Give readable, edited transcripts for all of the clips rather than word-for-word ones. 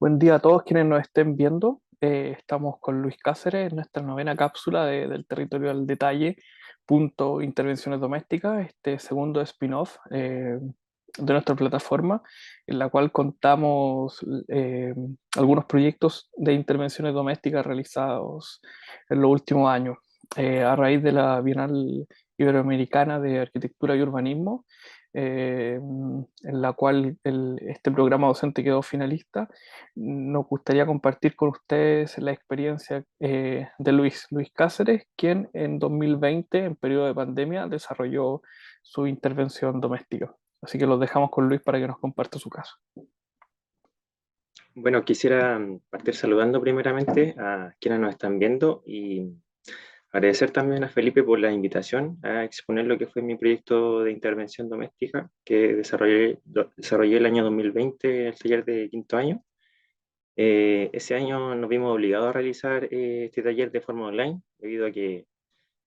Buen día a todos quienes nos estén viendo. Estamos con Luis Cáceres en nuestra novena cápsula del territorio al detalle, punto intervenciones domésticas, este segundo spin-off de nuestra plataforma, en la cual contamos algunos proyectos de intervenciones domésticas realizados en los últimos años. A raíz de la Bienal Iberoamericana de Arquitectura y Urbanismo, en la cual este programa docente quedó finalista, nos gustaría compartir con ustedes la experiencia de Luis Cáceres, quien en 2020, en periodo de pandemia, desarrolló su intervención doméstica. Así que los dejamos con Luis para que nos comparta su caso. Bueno, quisiera partir saludando primeramente a quienes nos están viendo y agradecer también a Felipe por la invitación a exponer lo que fue mi proyecto de intervención doméstica que desarrollé el año 2020 en el taller de quinto año. Ese año nos vimos obligados a realizar este taller de forma online debido a que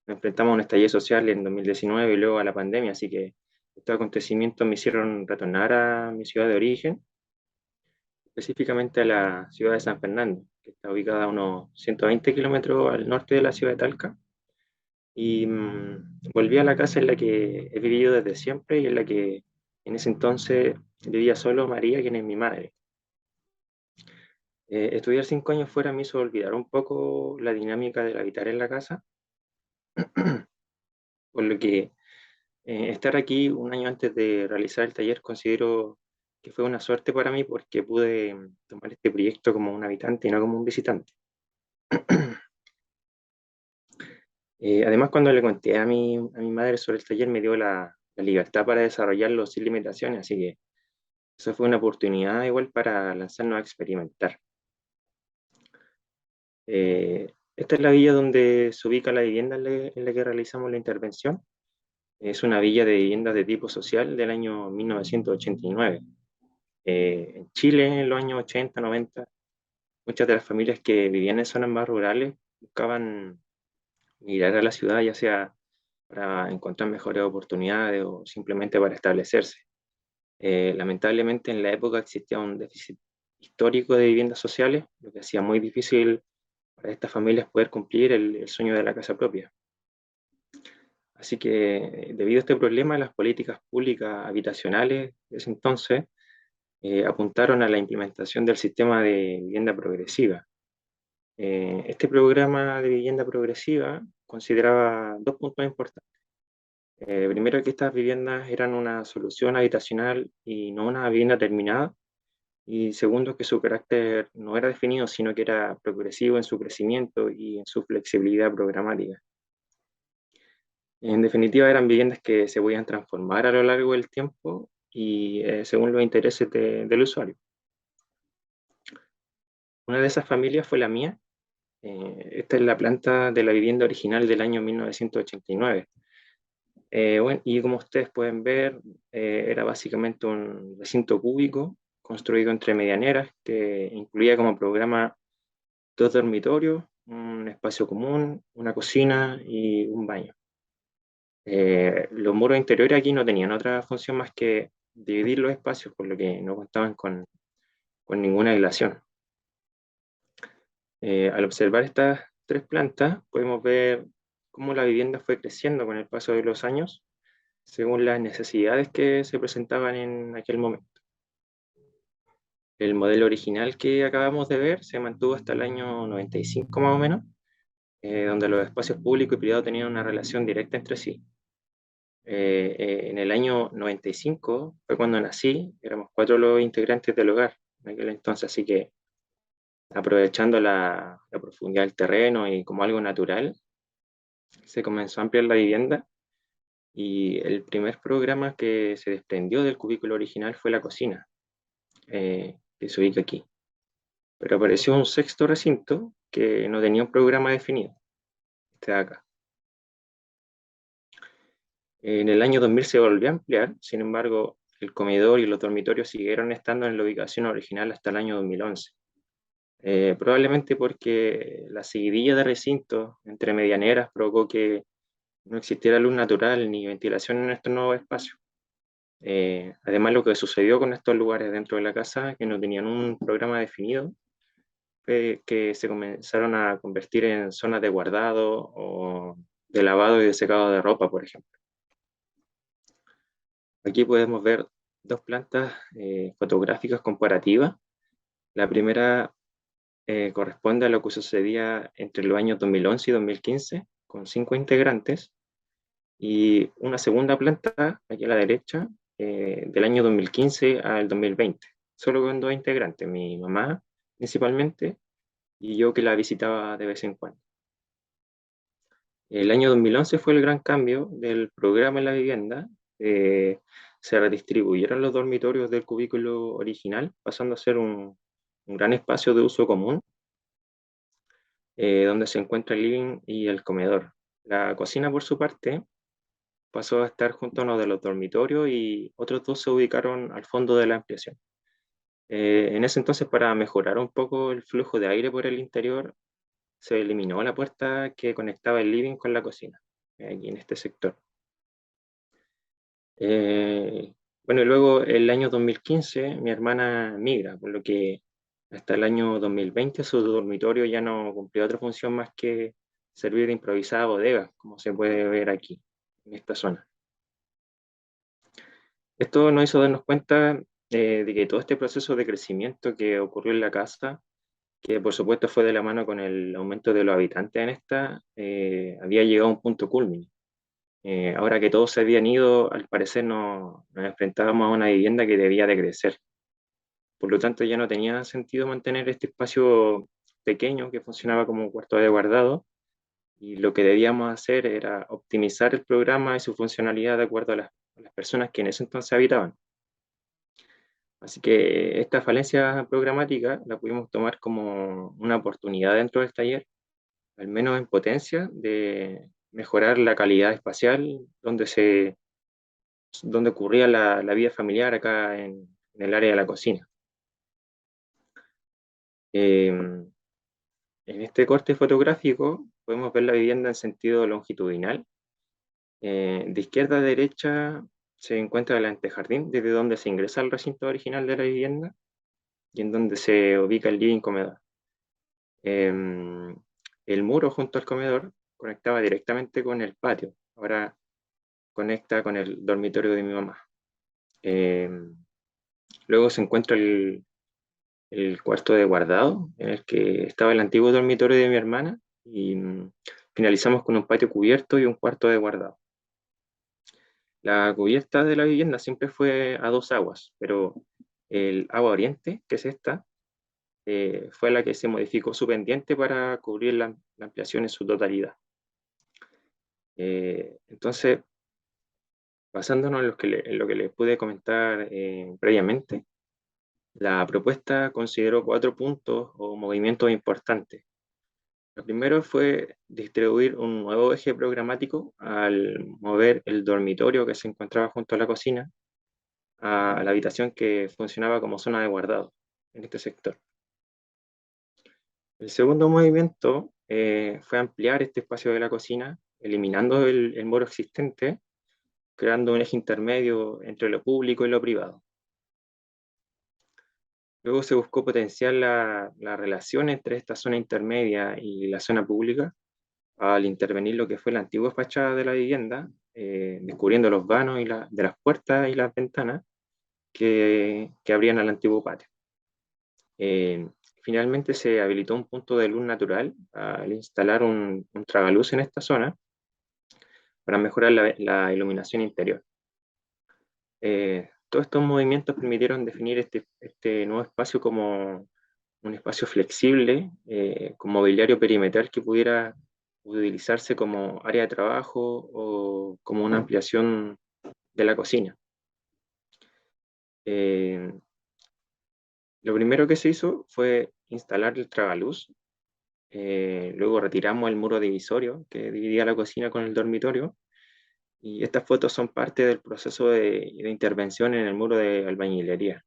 nos enfrentamos a un estallido social en 2019 y luego a la pandemia, así que estos acontecimientos me hicieron retornar a mi ciudad de origen, específicamente a la ciudad de San Fernando, que está ubicada a unos 120 kilómetros al norte de la ciudad de Talca. Y volví a la casa en la que he vivido desde siempre y en la que en ese entonces vivía solo María, quien es mi madre. Estudiar 5 años fuera me hizo olvidar un poco la dinámica del habitar en la casa, por lo que estar aquí un año antes de realizar el taller considero que fue una suerte para mí porque pude tomar este proyecto como un habitante y no como un visitante. Además, cuando le conté a mi madre sobre el taller, me dio la libertad para desarrollarlo sin limitaciones, así que eso fue una oportunidad igual para lanzarnos a experimentar. Esta es la villa donde se ubica la vivienda en la que realizamos la intervención. Es una villa de viviendas de tipo social del año 1989. En Chile, en los años 80, 90, muchas de las familias que vivían en zonas más rurales buscaban migrar a la ciudad, ya sea para encontrar mejores oportunidades o simplemente para establecerse. Lamentablemente en la época existía un déficit histórico de viviendas sociales, lo que hacía muy difícil para estas familias poder cumplir el sueño de la casa propia. Así que debido a este problema, las políticas públicas habitacionales de ese entonces apuntaron a la implementación del sistema de vivienda progresiva. Este programa de vivienda progresiva consideraba dos puntos importantes. Primero, que estas viviendas eran una solución habitacional y no una vivienda terminada. Y segundo, que su carácter no era definido, sino que era progresivo en su crecimiento y en su flexibilidad programática. En definitiva, eran viviendas que se podían transformar a lo largo del tiempo y según los intereses del usuario. Una de esas familias fue la mía. Esta es la planta de la vivienda original del año 1989. Bueno, y como ustedes pueden ver, era básicamente un recinto cúbico construido entre medianeras que incluía como programa dos dormitorios, un espacio común, una cocina y un baño. Los muros interiores aquí no tenían otra función más que dividir los espacios, por lo que no contaban con ninguna aislación. Al observar estas tres plantas, podemos ver cómo la vivienda fue creciendo con el paso de los años, según las necesidades que se presentaban en aquel momento. El modelo original que acabamos de ver se mantuvo hasta el año 95 más o menos, donde los espacios públicos y privados tenían una relación directa entre sí. En el año 95 fue cuando nací, éramos cuatro los integrantes del hogar en aquel entonces, así que aprovechando la profundidad del terreno y como algo natural, se comenzó a ampliar la vivienda y el primer programa que se desprendió del cubículo original fue la cocina, que se ubica aquí. Pero apareció un sexto recinto que no tenía un programa definido, este de acá. En el año 2000 se volvió a ampliar, sin embargo, el comedor y los dormitorios siguieron estando en la ubicación original hasta el año 2011. Probablemente porque la seguidilla de recintos entre medianeras provocó que no existiera luz natural ni ventilación en estos nuevos espacios. Además, lo que sucedió con estos lugares dentro de la casa, que no tenían un programa definido, fue que se comenzaron a convertir en zonas de guardado o de lavado y de secado de ropa, por ejemplo. Aquí podemos ver dos plantas fotográficas comparativas. La primera corresponde a lo que sucedía entre los años 2011 y 2015, con 5 integrantes, y una segunda planta, aquí a la derecha, del año 2015 al 2020, solo con 2 integrantes, mi mamá principalmente, y yo que la visitaba de vez en cuando. El año 2011 fue el gran cambio del programa en la vivienda. Se redistribuyeron los dormitorios del cubículo original, pasando a ser un gran espacio de uso común, donde se encuentra el living y el comedor. La cocina, por su parte, pasó a estar junto a uno de los dormitorios y otros dos se ubicaron al fondo de la ampliación. En ese entonces, para mejorar un poco el flujo de aire por el interior, se eliminó la puerta que conectaba el living con la cocina, aquí en este sector. Bueno, y luego el año 2015 mi hermana migra, por lo que hasta el año 2020 su dormitorio ya no cumplía otra función más que servir de improvisada bodega, como se puede ver aquí, en esta zona. Esto nos hizo darnos cuenta de que todo este proceso de crecimiento que ocurrió en la casa, que por supuesto fue de la mano con el aumento de los habitantes en esta, había llegado a un punto culmine. Ahora que todos se habían ido, al parecer nos enfrentábamos a una vivienda que debía de crecer. Por lo tanto, ya no tenía sentido mantener este espacio pequeño que funcionaba como cuarto de guardado, y lo que debíamos hacer era optimizar el programa y su funcionalidad de acuerdo a las personas que en ese entonces habitaban. Así que esta falencia programática la pudimos tomar como una oportunidad dentro del taller, al menos en potencia, de mejorar la calidad espacial donde ocurría la vida familiar acá en el área de la cocina. En este corte fotográfico podemos ver la vivienda en sentido longitudinal. De izquierda a derecha se encuentra el antejardín, desde donde se ingresa al recinto original de la vivienda y en donde se ubica el living comedor. El muro junto al comedor conectaba directamente con el patio, ahora conecta con el dormitorio de mi mamá. Luego se encuentra el cuarto de guardado, en el que estaba el antiguo dormitorio de mi hermana, y finalizamos con un patio cubierto y un cuarto de guardado. La cubierta de la vivienda siempre fue a dos aguas, pero el agua oriente, que es esta, fue la que se modificó su pendiente para cubrir la ampliación en su totalidad. Entonces, basándonos en lo que les pude comentar previamente, la propuesta consideró 4 puntos o movimientos importantes. Lo primero fue distribuir un nuevo eje programático al mover el dormitorio que se encontraba junto a la cocina a la habitación que funcionaba como zona de guardado en este sector. El segundo movimiento fue ampliar este espacio de la cocina, eliminando el muro existente, creando un eje intermedio entre lo público y lo privado. Luego se buscó potenciar la relación entre esta zona intermedia y la zona pública al intervenir lo que fue la antigua fachada de la vivienda, descubriendo los vanos de las puertas y las ventanas que abrían al antiguo patio. Eh, Finalmente se habilitó un punto de luz natural al instalar un tragaluz en esta zona para mejorar la iluminación interior. Todos estos movimientos permitieron definir este nuevo espacio como un espacio flexible, con mobiliario perimetral que pudiera utilizarse como área de trabajo o como una ampliación de la cocina. Eh, lo primero que se hizo fue instalar el tragaluz. Luego retiramos el muro divisorio que dividía la cocina con el dormitorio, y estas fotos son parte del proceso de intervención en el muro de albañilería.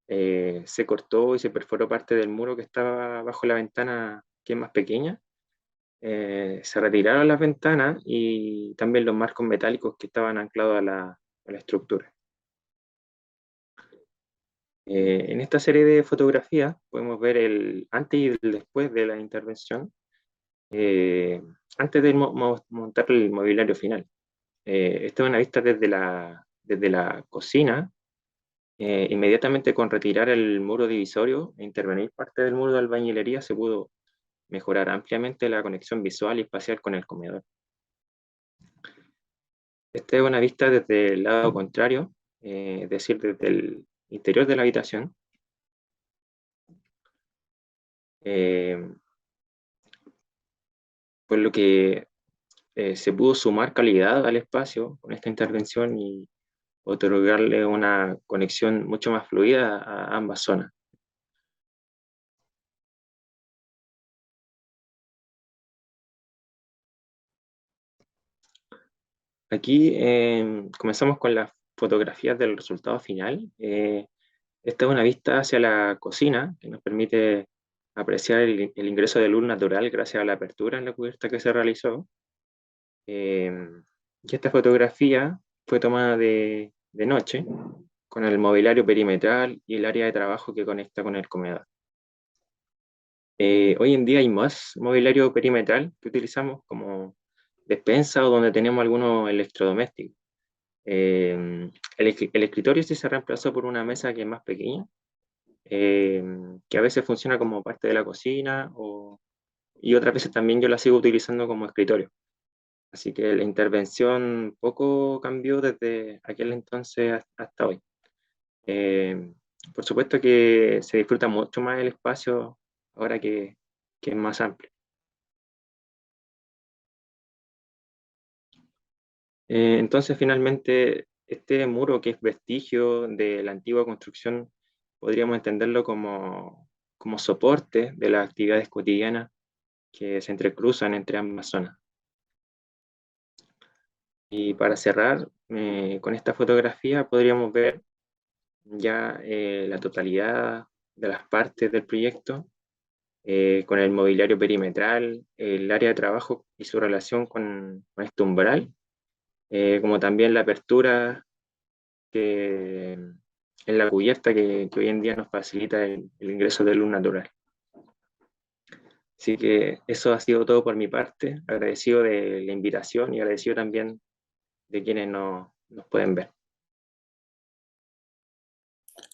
Se cortó y se perforó parte del muro que estaba bajo la ventana, que es más pequeña. Se retiraron las ventanas y también los marcos metálicos que estaban anclados a la estructura. En esta serie de fotografías podemos ver el antes y el después de la intervención, eh, antes de montar el mobiliario final. Esta es una vista desde la cocina, inmediatamente con retirar el muro divisorio e intervenir parte del muro de albañilería se pudo mejorar ampliamente la conexión visual y espacial con el comedor. Esta es una vista desde el lado contrario, es decir, desde el interior de la habitación. Eh, por lo que se pudo sumar calidad al espacio con esta intervención y otorgarle una conexión mucho más fluida a ambas zonas. Aquí comenzamos con las fotografías del resultado final. Esta es una vista hacia la cocina que nos permite apreciar el ingreso de luz natural gracias a la apertura en la cubierta que se realizó. Eh, y esta fotografía fue tomada de noche con el mobiliario perimetral y el área de trabajo que conecta con el comedor. Hoy en día hay más mobiliario perimetral que utilizamos como despensa o donde tenemos algunos electrodomésticos. El escritorio sí se reemplazó por una mesa que es más pequeña, eh, que a veces funciona como parte de la cocina y otras veces también yo la sigo utilizando como escritorio. Así que la intervención poco cambió desde aquel entonces hasta hoy. Eh, por supuesto que se disfruta mucho más el espacio ahora que es más amplio. Entonces, finalmente, este muro que es vestigio de la antigua construcción, podríamos entenderlo como soporte de las actividades cotidianas que se entrecruzan entre ambas zonas. Y para cerrar, con esta fotografía podríamos ver ya la totalidad de las partes del proyecto, con el mobiliario perimetral, el área de trabajo y su relación con este umbral, como también la apertura que, en la cubierta que hoy en día nos facilita el ingreso de luz natural. Así que eso ha sido todo por mi parte, agradecido de la invitación y agradecido también de quienes nos pueden ver.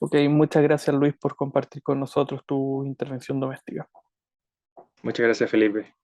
Ok, muchas gracias Luis por compartir con nosotros tu intervención doméstica. Muchas gracias, Felipe.